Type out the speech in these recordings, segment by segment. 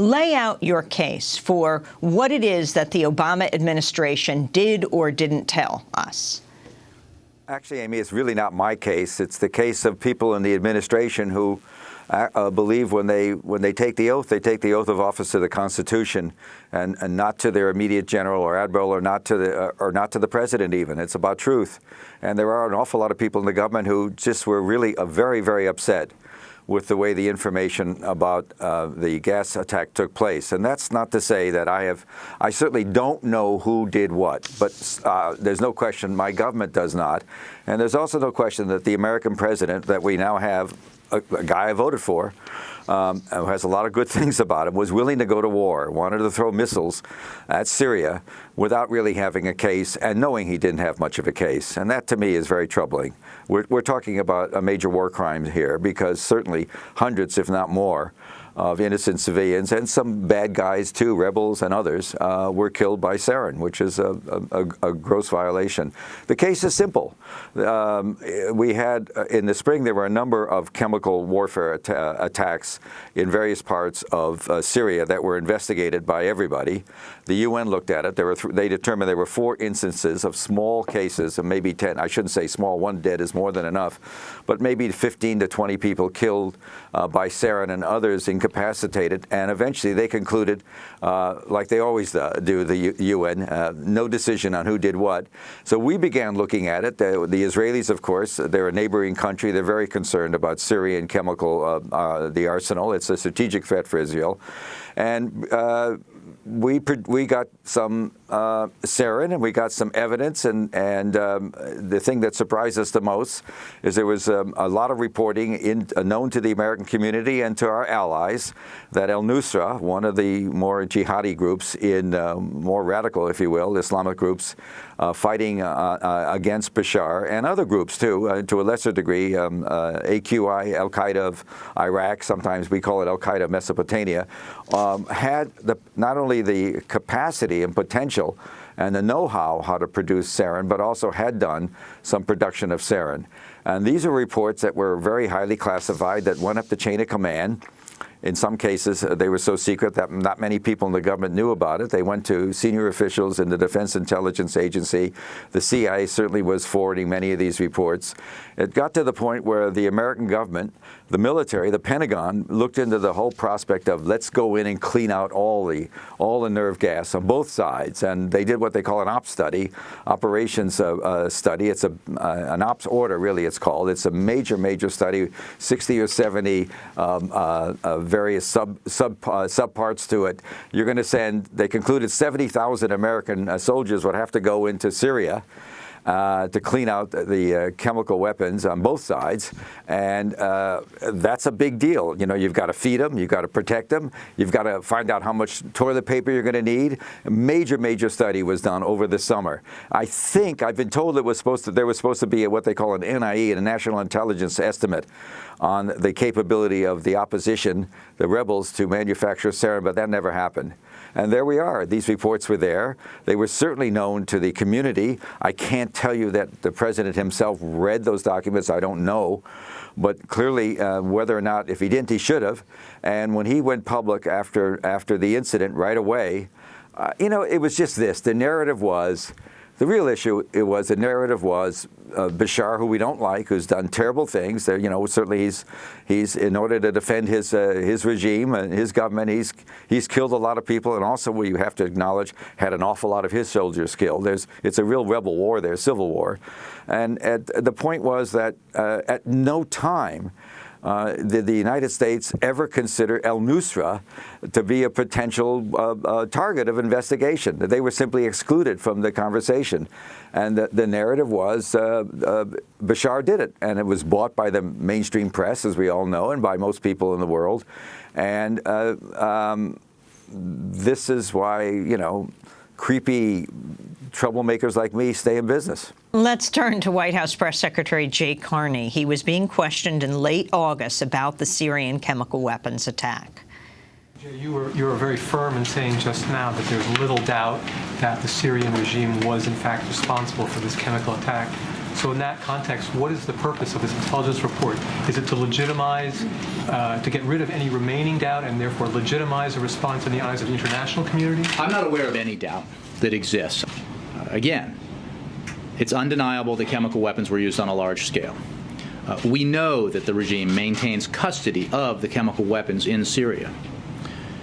Lay out your case for what it is that the Obama administration did or didn't tell us. Actually, Amy, it's really not my case. It's the case of people in the administration who believe when they take the oath of office to the Constitution, and not to their immediate general or admiral, or not to the president even. It's about truth, and there are an awful lot of people in the government who just were really very, very upset with the way the information about the gas attack took place. And that's not to say that I certainly don't know who did what, but there's no question my government does not. And there's also no question that the American president that we now have, a guy I voted for, who has a lot of good things about him, was willing to go to war, wanted to throw missiles at Syria without really having a case and knowing he didn't have much of a case. And that, to me, is very troubling. We're talking about a major war crime here, because certainly hundreds, if not more, of innocent civilians, and some bad guys too, rebels and others, were killed by sarin, which is a gross violation. The case is simple. We had, in the spring, there were a number of chemical warfare attacks in various parts of Syria that were investigated by everybody. The UN looked at it. They determined there were 4 instances of small cases, and maybe 10. I shouldn't say small. 1 dead is more than enough, but maybe 15 to 20 people killed by sarin, and others incapacitated. And eventually they concluded, like they always do, the UN, no decision on who did what. So we began looking at it. The Israelis, of course, they're a neighboring country. They're very concerned about Syrian chemical, the arsenal. It's a strategic threat for Israel. And we got some sarin, and we got some evidence, and the thing that surprised us the most is there was a lot of reporting known to the American community and to our allies that al-Nusra, one of the more jihadi groups more radical, if you will, Islamic groups fighting against Bashar, and other groups too, to a lesser degree, AQI, Al-Qaeda of Iraq, sometimes we call it Al-Qaeda of Mesopotamia, had not only the capacity and potential and the know-how to produce sarin, but also had done some production of sarin. And these are reports that were very highly classified, that went up the chain of command. In some cases, they were so secret that not many people in the government knew about it. They went to senior officials in the Defense Intelligence Agency. The CIA certainly was forwarding many of these reports. It got to the point where the American government, the military, the Pentagon, looked into the whole prospect of let's go in and clean out all the nerve gas on both sides. And they did what they call an ops study, operations study. It's an ops order, really, it's called. It's a major study, 60 or 70 various subparts to it. You're going to send, they concluded 70,000 American soldiers would have to go into Syria to clean out the chemical weapons on both sides, and that's a big deal. You know, you've got to feed them, you've got to protect them, you've got to find out how much toilet paper you're going to need. A major study was done over the summer. I think I've been told there was supposed to be what they call an NIE, a National Intelligence Estimate, on the capability of the opposition, the rebels, to manufacture sarin, but that never happened. And there we are. These reports were there. They were certainly known to the community. I can't tell you that the president himself read those documents. I don't know. But clearly, whether or not, if he didn't, he should have. And when he went public after the incident right away, you know, it was just this. The narrative was, the real issue, the narrative was Bashar, who we don't like, who's done terrible things. You know, certainly he's in order to defend his regime and his government, he's killed a lot of people, and also, we have to acknowledge, had an awful lot of his soldiers killed. It's a real rebel war there, civil war. And the point was that at no time did the United States ever consider al-Nusra to be a potential target of investigation. They were simply excluded from the conversation. And the narrative was Bashar did it. And it was bought by the mainstream press, as we all know, and by most people in the world. And this is why, you know, creepy troublemakers like me stay in business. Let's turn to White House Press Secretary Jay Carney. He was being questioned in late August about the Syrian chemical weapons attack. Jay, you were very firm in saying just now that there's little doubt that the Syrian regime was in fact responsible for this chemical attack. So in that context, what is the purpose of this intelligence report? Is it to legitimize, to get rid of any remaining doubt and therefore legitimize a response in the eyes of the international community? I'm not aware of any doubt that exists. Again, it's undeniable that chemical weapons were used on a large scale. We know that the regime maintains custody of the chemical weapons in Syria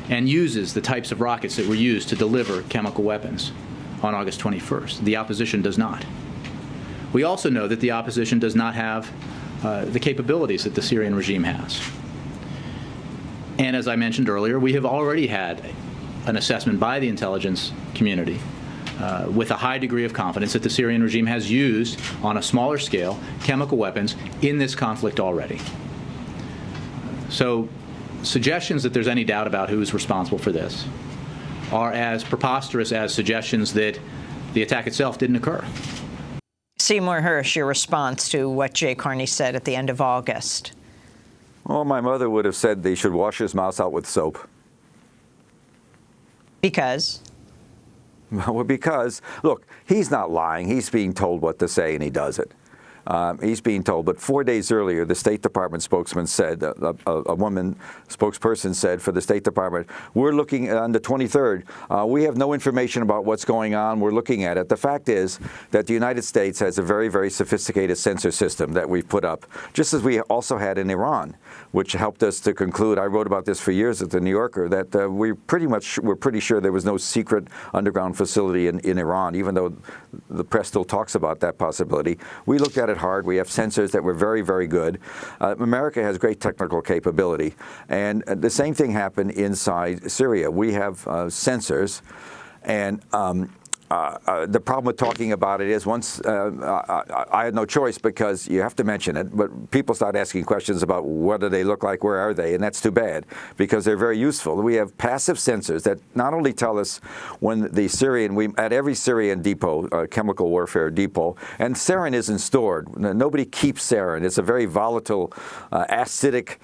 and uses the types of rockets that were used to deliver chemical weapons on August 21st. The opposition does not. We also know that the opposition does not have the capabilities that the Syrian regime has. And as I mentioned earlier, we have already had an assessment by the intelligence community with a high degree of confidence that the Syrian regime has used, on a smaller scale, chemical weapons in this conflict already. So suggestions that there's any doubt about who is responsible for this are as preposterous as suggestions that the attack itself didn't occur. Seymour Hersh, your response to what Jay Carney said at the end of August. Well, my mother would have said they should wash his mouth out with soap. Because? Well, because, look, he's not lying. He's being told what to say, and he does it. He's being told. But 4 days earlier, the State Department spokesman said, a woman spokesperson said for the State Department, we're looking on the 23rd. We have no information about what's going on. We're looking at it. The fact is that the United States has a very, very sophisticated censor system that we've put up, just as we also had in Iran, which helped us to conclude. I wrote about this for years at the New Yorker, that we're pretty sure there was no secret underground facility in Iran, even though the press still talks about that possibility. We looked at it hard. We have sensors that were very, very good. America has great technical capability. And the same thing happened inside Syria. We have sensors, and the problem with talking about it is once I had no choice, because you have to mention it, but people start asking questions about what do they look like, where are they, and that's too bad, because they're very useful. We have passive sensors that not only tell us when the Syrian, at every Syrian depot, chemical warfare depot, and sarin isn't stored. Nobody keeps sarin. It's a very volatile, acidic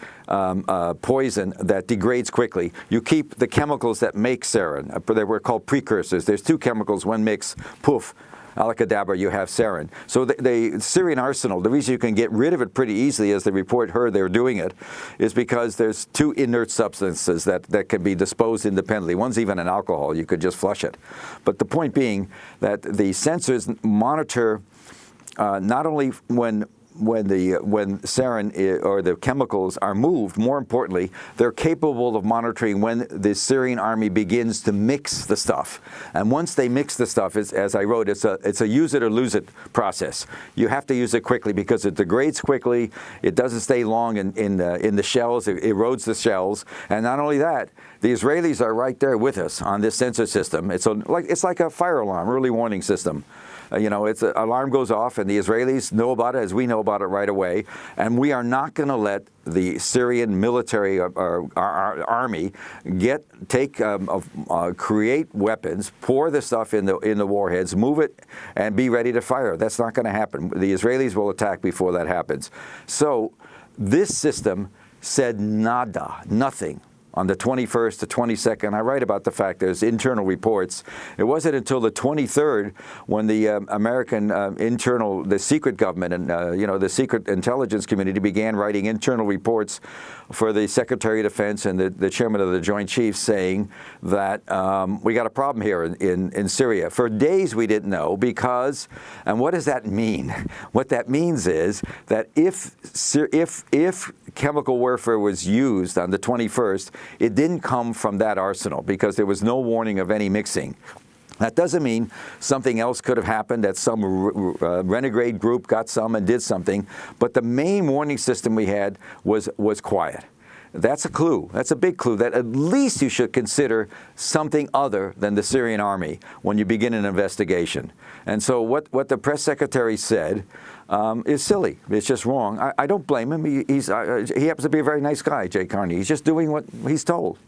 poison that degrades quickly. You keep the chemicals that make sarin. They were called precursors. There's two chemicals, one mix, poof, alakadabra, you have sarin. So the Syrian arsenal, the reason you can get rid of it pretty easily, as the report heard they were doing it, is because there's two inert substances that can be disposed independently. One's even an alcohol. You could just flush it. But the point being that the sensors monitor not only when sarin or the chemicals are moved, more importantly, they're capable of monitoring when the Syrian army begins to mix the stuff. And once they mix the stuff, as I wrote, it's a use it or lose it process. You have to use it quickly because it degrades quickly. It doesn't stay long in the shells. It erodes the shells. And not only that, the Israelis are right there with us on this sensor system. It's like a fire alarm, early warning system. It's an alarm goes off, and the Israelis know about it as we know about it right away. And we are not going to let the Syrian military our army create weapons, pour the stuff in the warheads, move it, and be ready to fire. That's not going to happen. The Israelis will attack before that happens. So this system said nada, nothing. On the 21st to 22nd, I write about the fact there's internal reports. It wasn't until the 23rd when the American the secret government and the secret intelligence community began writing internal reports for the Secretary of Defense and the chairman of the Joint Chiefs, saying that we got a problem here in Syria. For days we didn't know because, and what does that mean? What that means is that if chemical warfare was used on the 21st, it didn't come from that arsenal because there was no warning of any mixing. That doesn't mean something else could have happened, that some renegade group got some and did something, but the main warning system we had was quiet. That's a clue. That's a big clue that at least you should consider something other than the Syrian army when you begin an investigation. And so what the press secretary said is silly. It's just wrong. I don't blame him. He happens to be a very nice guy, Jay Carney. He's just doing what he's told.